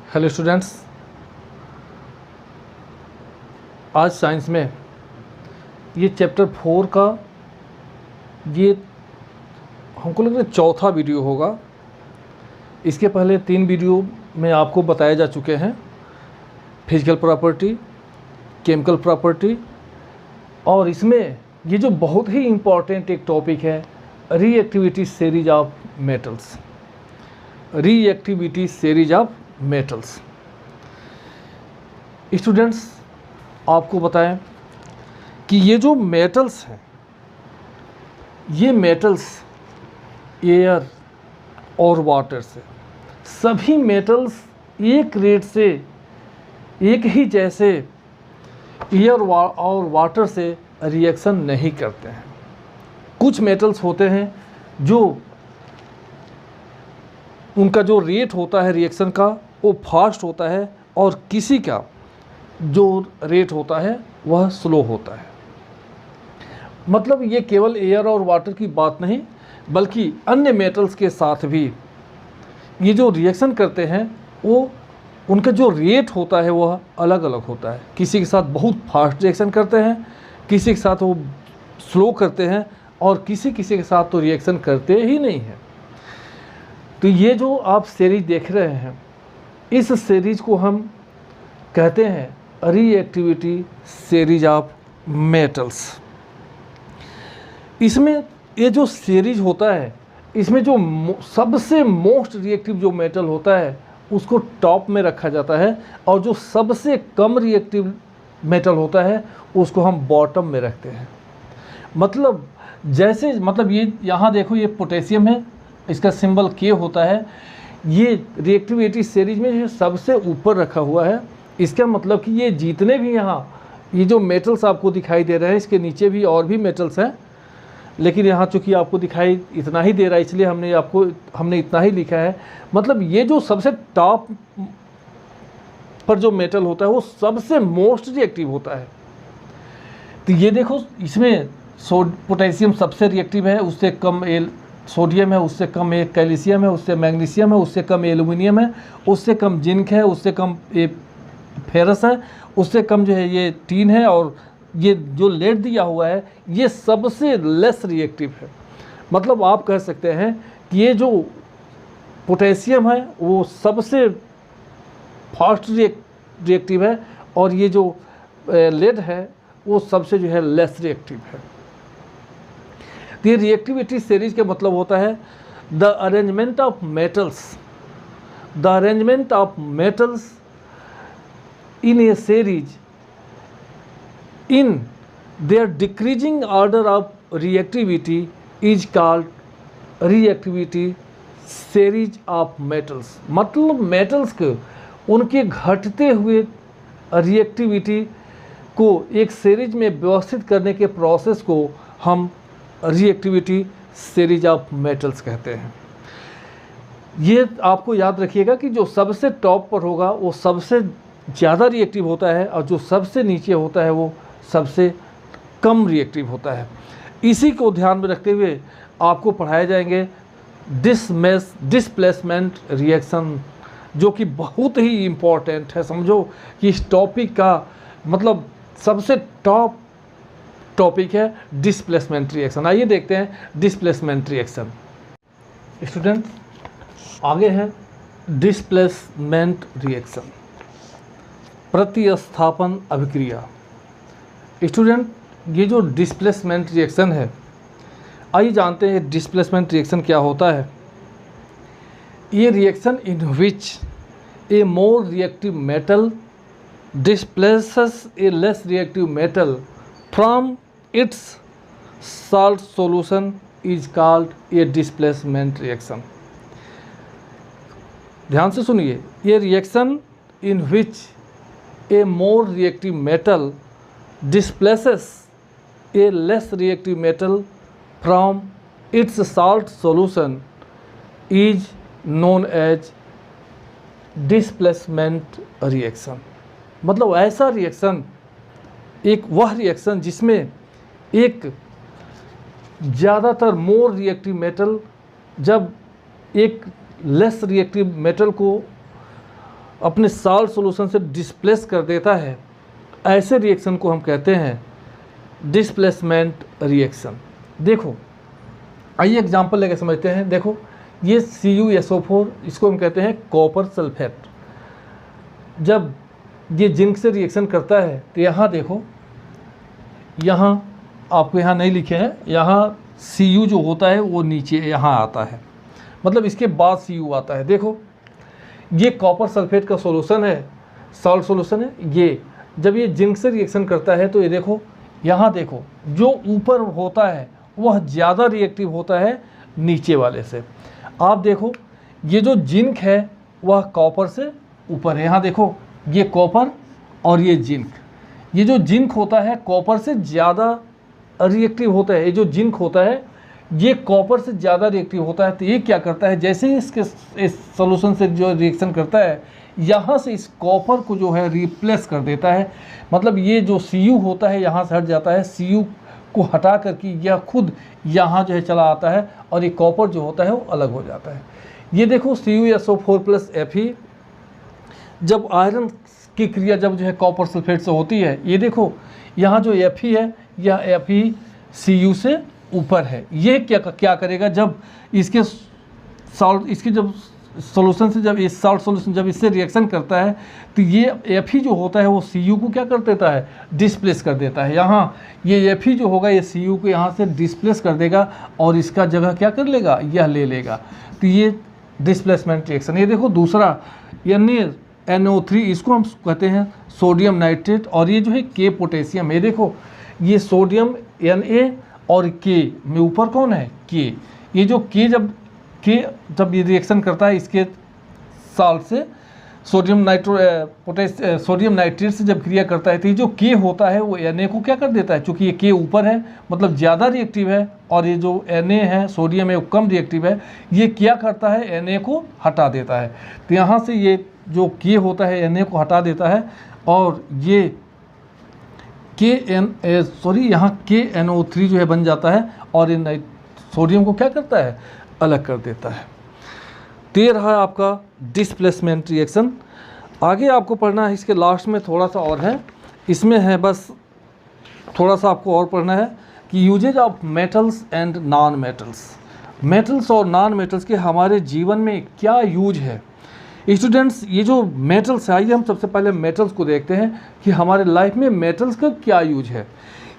Hello students, आज science में ये चैप्टर 4 का ये हमको लग रहा है चौथा वीडियो होगा। इसके पहले 3 वीडियो में आपको बताए जा चुके हैं, फिजिकल प्रॉपर्टी, केमिकल प्रॉपर्टी, और इसमें ये जो बहुत ही इम्पॉर्टेंट एक टॉपिक है reactivity series of metals. Reactivity series of metals. Students, आपको बताएं कि ये जो मेटल्स हैं, ये मेटल्स एयर और वाटर से, सभी मेटल्स एक रेट से, एक ही जैसे एयर और वाटर से रिएक्शन नहीं करते हैं। कुछ मेटल्स होते हैं जो उनका जो रेट होता है रिएक्शन का वो फास्ट होता है, और किसी का जो रेट होता है वह स्लो होता है। मतलब ये केवल एयर और वाटर की बात नहीं, बल्कि अन्य मेटल्स के साथ भी ये जो रिएक्शन करते हैं वो उनका जो रेट होता है वह अलग अलग होता है। किसी के साथ बहुत फास्ट रिएक्शन करते हैं, किसी के साथ वो स्लो करते हैं, और किसी के साथ तो रिएक्शन करते ही नहीं हैं। तो ये जो आप सीरीज देख रहे हैं, इस सीरीज को हम कहते हैं रिएक्टिविटी सीरीज ऑफ मेटल्स। इसमें ये जो सीरीज होता है, इसमें जो सबसे मोस्ट रिएक्टिव जो मेटल होता है उसको टॉप में रखा जाता है, और जो सबसे कम रिएक्टिव मेटल होता है उसको हम बॉटम में रखते हैं। मतलब ये यहाँ देखो, ये पोटेशियम है, इसका सिंबल के होता है। ये रिएक्टिविटी सीरीज में जो सबसे ऊपर रखा हुआ है। इसका मतलब कि ये जितने भी ये जो मेटल्स आपको दिखाई दे रहे हैं, इसके नीचे भी और भी मेटल्स हैं, लेकिन यहाँ चूँकि आपको दिखाई इतना ही दे रहा है इसलिए हमने इतना ही लिखा है। मतलब ये जो सबसे टॉप पर जो मेटल होता है वो सबसे मोस्ट रिएक्टिव होता है। तो ये देखो, इसमें पोटेशियम सबसे रिएक्टिव है, उससे कम सोडियम है, उससे कम कैल्शियम है, उससे मैग्नीशियम है, उससे कम एल्युमिनियम है, उससे कम जिंक है, उससे कम फेरस है, उससे कम जो है ये टीन है, और ये जो लेड दिया हुआ है ये सबसे लेस रिएक्टिव है। मतलब आप कह सकते हैं कि ये जो पोटेशियम है वो सबसे फास्ट रिएक्टिव है, और ये जो लेड है वो सबसे जो है लेस रिएक्टिव है। तो ये रिएक्टिविटी सीरीज का मतलब होता है the arrangement of metals in A series in their decreasing order of reactivity is called reactivity series of metals। मतलब मेटल्स के उनके घटते हुए रिएक्टिविटी को एक सीरीज में व्यवस्थित करने के प्रोसेस को हम रिएक्टिविटी सीरीज ऑफ मेटल्स कहते हैं। ये आपको याद रखिएगा कि जो सबसे टॉप पर होगा वो सबसे ज़्यादा रिएक्टिव होता है, और जो सबसे नीचे होता है वो सबसे कम रिएक्टिव होता है। इसी को ध्यान में रखते हुए आपको पढ़ाए जाएंगे डिस्प्लेसमेंट रिएक्शन, जो कि बहुत ही इम्पॉर्टेंट है। समझो कि इस टॉपिक का मतलब सबसे टॉप टॉपिक है डिस्प्लेसमेंट रिएक्शन। आइए देखते हैं डिस्प्लेसमेंट रिएक्शन। स्टूडेंट, आगे है डिस्प्लेसमेंट रिएक्शन, प्रतिस्थापन अभिक्रिया। स्टूडेंट, ये जो डिस्प्लेसमेंट रिएक्शन है, आइए जानते हैं डिस्प्लेसमेंट रिएक्शन क्या होता है। ये reaction in which A more reactive metal displaces A less reactive metal from its salt solution is called a displacement reaction. ध्यान से सुनिए, ये reaction in which A more reactive metal displaces a less reactive metal from its salt solution is known as displacement reaction। मतलब ऐसा reaction, वह reaction जिसमें एक ज़्यादातर मोर रिएक्टिव मेटल जब एक लेस रिएक्टिव मेटल को अपने साल्ट सॉल्यूशन से डिस्प्लेस कर देता है, ऐसे रिएक्शन को हम कहते हैं डिस्प्लेसमेंट रिएक्शन। देखो आइए एग्जांपल लेके समझते हैं। देखो ये CuSO4, इसको हम कहते हैं कॉपर सल्फेट। जब ये जिंक से रिएक्शन करता है तो यहाँ देखो, यहाँ आपको यहाँ नहीं लिखे हैं, यहाँ Cu जो होता है वो नीचे यहाँ आता है, मतलब इसके बाद Cu आता है। देखो ये कॉपर सल्फेट का सॉल्यूशन है, सॉल्ट सॉल्यूशन है। ये जब ये जिंक से रिएक्शन करता है तो ये देखो, यहाँ देखो जो ऊपर होता है वह ज़्यादा रिएक्टिव होता है नीचे वाले से। आप देखो ये जो जिंक है वह कॉपर से ऊपर है। यहाँ देखो ये कॉपर और ये जिंक, ये जो जिंक होता है कॉपर से ज़्यादा रिएक्टिव होता है। ये जो जिंक होता है ये कॉपर से ज़्यादा रिएक्टिव होता है। तो ये क्या करता है, जैसे ही इसके इस सॉल्यूशन से जो रिएक्शन करता है, यहाँ से इस कॉपर को जो है रिप्लेस कर देता है। मतलब ये जो Cu होता है यहाँ से हट जाता है, Cu को हटा करके यह खुद यहाँ जो है चला आता है और ये कॉपर जो होता है वो अलग हो जाता है। ये देखो CuSO4 + Fe, जब आयरन की क्रिया जब जो है कॉपर सल्फेट से होती है, ये देखो यहाँ जो Fe है यह Fe Cu से ऊपर है। ये क्या करेगा, जब इसके सॉल्ट इसके जब सॉल्यूशन से जब इस सॉल्ट सॉल्यूशन जब इससे रिएक्शन करता है तो ये Fe जो होता है वो Cu को क्या कर देता है, डिस्प्लेस कर देता है। यहाँ ये Fe जो होगा ये Cu को यहाँ से डिस्प्लेस कर देगा और इसका जगह क्या कर लेगा, यह ले लेगा। तो ये डिस्प्लेसमेंट रिएक्शन। ये देखो दूसरा NaNO3, इसको हम कहते हैं सोडियम नाइट्रेट, और ये जो है K पोटेशियम। ये देखो ये सोडियम Na और K में ऊपर कौन है, K। ये जो K जब ये रिएक्शन करता है इसके साल्ट से सोडियम नाइट्रेट से जब क्रिया करता है तो ये जो K होता है वो Na को क्या कर देता है, चूँकि ये K ऊपर है मतलब ज़्यादा रिएक्टिव है और ये जो Na है सोडियम है वो कम रिएक्टिव है, ये क्या करता है, Na को हटा देता है। तो यहाँ से ये जो K होता है Na को हटा देता है और ये यहाँ KNO3 जो है बन जाता है और ये सोडियम को क्या करता है, अलग कर देता है। तो ये रहा आपका डिस्प्लेसमेंट रिएक्शन। आगे आपको पढ़ना है, इसके लास्ट में थोड़ा सा और है, इसमें है बस थोड़ा सा आपको और पढ़ना है कि uses of metals and non metals. Metals और नॉन मेटल्स के हमारे जीवन में क्या यूज है। स्टूडेंट्स ये जो मेटल्स है, आइए हम सबसे पहले मेटल्स को देखते हैं कि हमारे लाइफ में मेटल्स का क्या यूज है।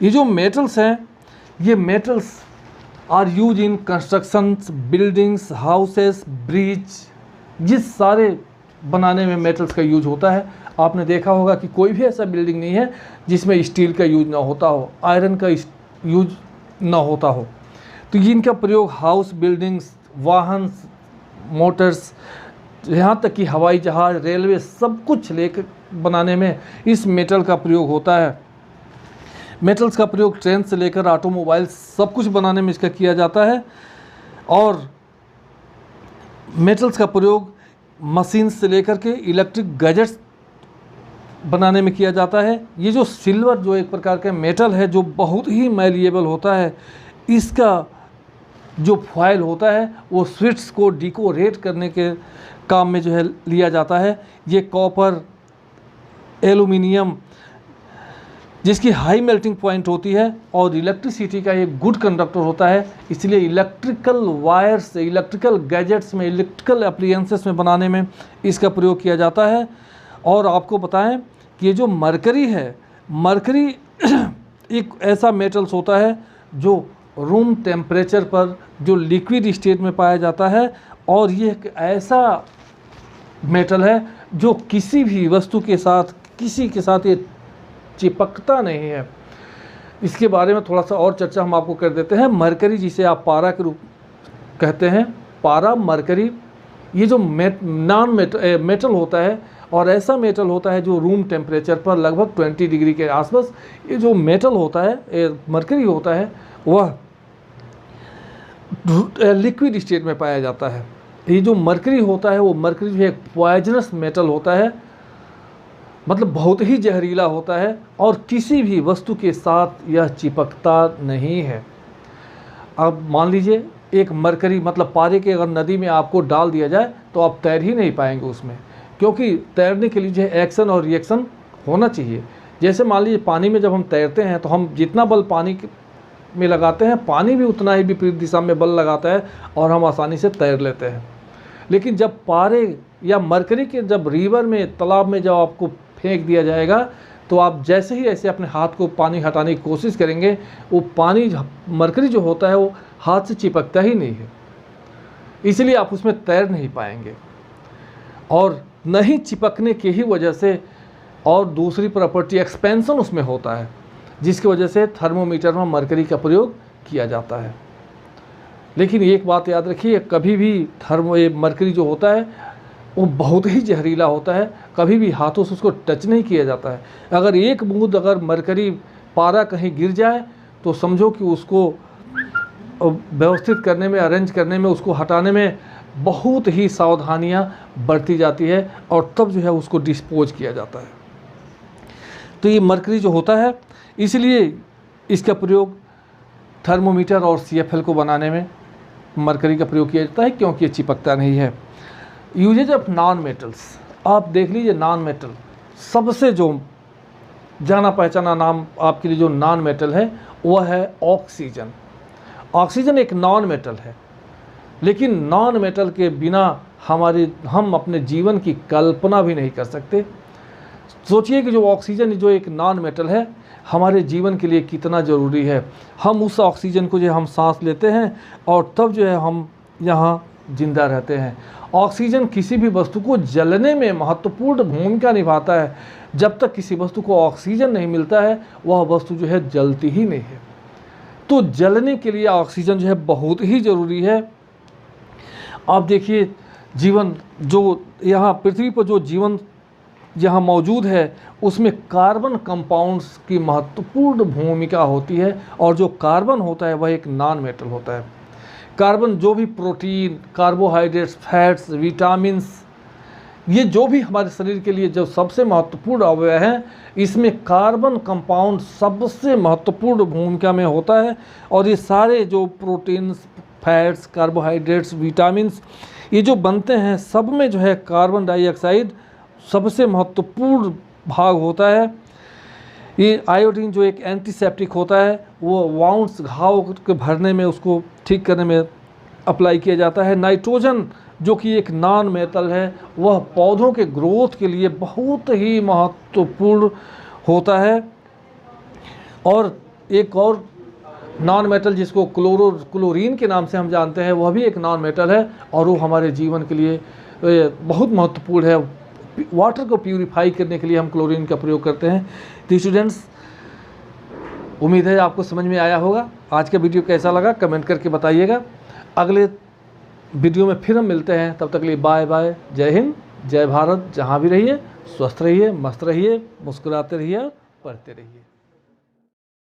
ये जो मेटल्स हैं, ये metals are use in constructions, buildings, houses, bridge, ये सारे बनाने में मेटल्स का यूज होता है। आपने देखा होगा कि कोई भी ऐसा बिल्डिंग नहीं है जिसमें स्टील का यूज ना होता हो, आयरन का यूज ना होता हो। तो इनका प्रयोग हाउस, बिल्डिंग्स, वाहन, मोटर्स, यहाँ तक कि हवाई जहाज, रेलवे, सब कुछ लेकर बनाने में इस मेटल का प्रयोग होता है। मेटल्स का प्रयोग ट्रेन से लेकर ऑटोमोबाइल सब कुछ बनाने में इसका किया जाता है। और मेटल्स का प्रयोग मशीन से लेकर के इलेक्ट्रिक गैजेट्स बनाने में किया जाता है। ये जो सिल्वर जो एक प्रकार का मेटल है जो बहुत ही मैलिएबल होता है, इसका जो फॉयल होता है वो स्वीट्स को डिकोरेट करने के काम में जो है लिया जाता है। ये कॉपर, एल्युमिनियम जिसकी हाई मेल्टिंग पॉइंट होती है और इलेक्ट्रिसिटी का एक गुड कंडक्टर होता है, इसलिए इलेक्ट्रिकल वायर्स, इलेक्ट्रिकल गैजेट्स में, इलेक्ट्रिकल अप्लायंसेस में बनाने में इसका प्रयोग किया जाता है। और आपको बताएं कि ये जो मरकरी है, मरकरी एक ऐसा मेटल्स होता है जो रूम टेम्परेचर पर जो लिक्विड स्टेट में पाया जाता है और ये एक ऐसा मेटल है जो किसी भी वस्तु के साथ, किसी के साथ ये चिपकता नहीं है। इसके बारे में थोड़ा सा और चर्चा हम आपको कर देते हैं। मरकरी जिसे आप पारा के रूप कहते हैं, पारा, मरकरी, ये जो मेटल होता है और ऐसा मेटल होता है जो रूम टेम्परेचर पर लगभग 20 डिग्री के आसपास ये जो मेटल होता है, मरकरी होता है, वह लिक्विड स्टेट में पाया जाता है। ये जो मरकरी होता है वो मरकरी जो है एक पॉइजनस मेटल होता है, मतलब बहुत ही जहरीला होता है और किसी भी वस्तु के साथ यह चिपकता नहीं है। अब मान लीजिए एक मरकरी मतलब पारे के अगर नदी में आपको डाल दिया जाए तो आप तैर ही नहीं पाएंगे उसमें, क्योंकि तैरने के लिए जो है एक्शन और रिएक्शन होना चाहिए। जैसे मान लीजिए पानी में जब हम तैरते हैं तो हम जितना बल पानी में लगाते हैं, पानी भी उतना ही विपरीत दिशा में बल लगाता है और हम आसानी से तैर लेते हैं। लेकिन जब पारे या मरकरी के जब रिवर में, तालाब में जब आपको फेंक दिया जाएगा, तो आप जैसे ही ऐसे अपने हाथ को पानी हटाने की कोशिश करेंगे, वो पानी मरकरी जो होता है वो हाथ से चिपकता ही नहीं है, इसलिए आप उसमें तैर नहीं पाएंगे। और नहीं चिपकने की ही वजह से और दूसरी प्रॉपर्टी एक्सपेंशन उसमें होता है, जिसकी वजह से थर्मोमीटर में मरकरी का प्रयोग किया जाता है। लेकिन एक बात याद रखिए, कभी भी मरकरी जो होता है वो बहुत ही जहरीला होता है, कभी भी हाथों से उसको टच नहीं किया जाता है। अगर एक बूंद अगर मरकरी पारा कहीं गिर जाए तो समझो कि उसको व्यवस्थित करने में, अरेंज करने में, उसको हटाने में बहुत ही सावधानियां बरती जाती है और तब जो है उसको डिस्पोज किया जाता है। तो ये मरकरी जो होता है, इसलिए इसका प्रयोग थर्मोमीटर और CFL को बनाने में मरकरी का प्रयोग किया जाता है, क्योंकि ये चिपकता नहीं है। यूजेज ऑफ नॉन मेटल्स, आप देख लीजिए नॉन मेटल, सबसे जो जाना पहचाना नाम आपके लिए जो नॉन मेटल है वह है ऑक्सीजन। ऑक्सीजन एक नॉन मेटल है, लेकिन नॉन मेटल के बिना हम अपने जीवन की कल्पना भी नहीं कर सकते। सोचिए कि जो ऑक्सीजन जो एक नॉन मेटल है हमारे जीवन के लिए कितना ज़रूरी है। हम उस ऑक्सीजन को जो हम सांस लेते हैं और तब जो है हम यहाँ जिंदा रहते हैं। ऑक्सीजन किसी भी वस्तु को जलने में महत्वपूर्ण भूमिका निभाता है। जब तक किसी वस्तु को ऑक्सीजन नहीं मिलता है वह वस्तु जो है जलती ही नहीं है। तो जलने के लिए ऑक्सीजन जो है बहुत ही ज़रूरी है। आप देखिए जीवन जो यहाँ पृथ्वी पर जो जीवन जहाँ मौजूद है उसमें कार्बन कंपाउंड्स की महत्वपूर्ण भूमिका होती है, और जो कार्बन होता है वह एक नॉन मेटल होता है। कार्बन जो भी प्रोटीन, कार्बोहाइड्रेट्स, फैट्स, विटामिन्स, ये जो भी हमारे शरीर के लिए जो सबसे महत्वपूर्ण अवयव हैं, इसमें कार्बन कंपाउंड सबसे महत्वपूर्ण भूमिका में होता है। और ये सारे जो प्रोटीन्स, फैट्स, कार्बोहाइड्रेट्स, विटामिन्स ये जो बनते हैं, सब में जो है कार्बन डाइऑक्साइड सबसे महत्वपूर्ण भाग होता है। ये आयोडीन जो एक एंटीसेप्टिक होता है, वो वाउंड्स, घाव के भरने में, उसको ठीक करने में अप्लाई किया जाता है। नाइट्रोजन जो कि एक नॉन मेटल है, वह पौधों के ग्रोथ के लिए बहुत ही महत्वपूर्ण होता है। और एक और नॉन मेटल जिसको क्लोरीन के नाम से हम जानते हैं, वह भी एक नॉन मेटल है और वो हमारे जीवन के लिए बहुत महत्वपूर्ण है। वाटर को प्यूरिफाई करने के लिए हम क्लोरीन का प्रयोग करते हैं। तो स्टूडेंट्स, उम्मीद है आपको समझ में आया होगा। आज का वीडियो कैसा लगा कमेंट करके बताइएगा। अगले वीडियो में फिर हम मिलते हैं, तब तक के लिए बाय बाय। जय हिंद, जय भारत। जहाँ भी रहिए स्वस्थ रहिए, मस्त रहिए, मुस्कुराते रहिए, पढ़ते रहिए।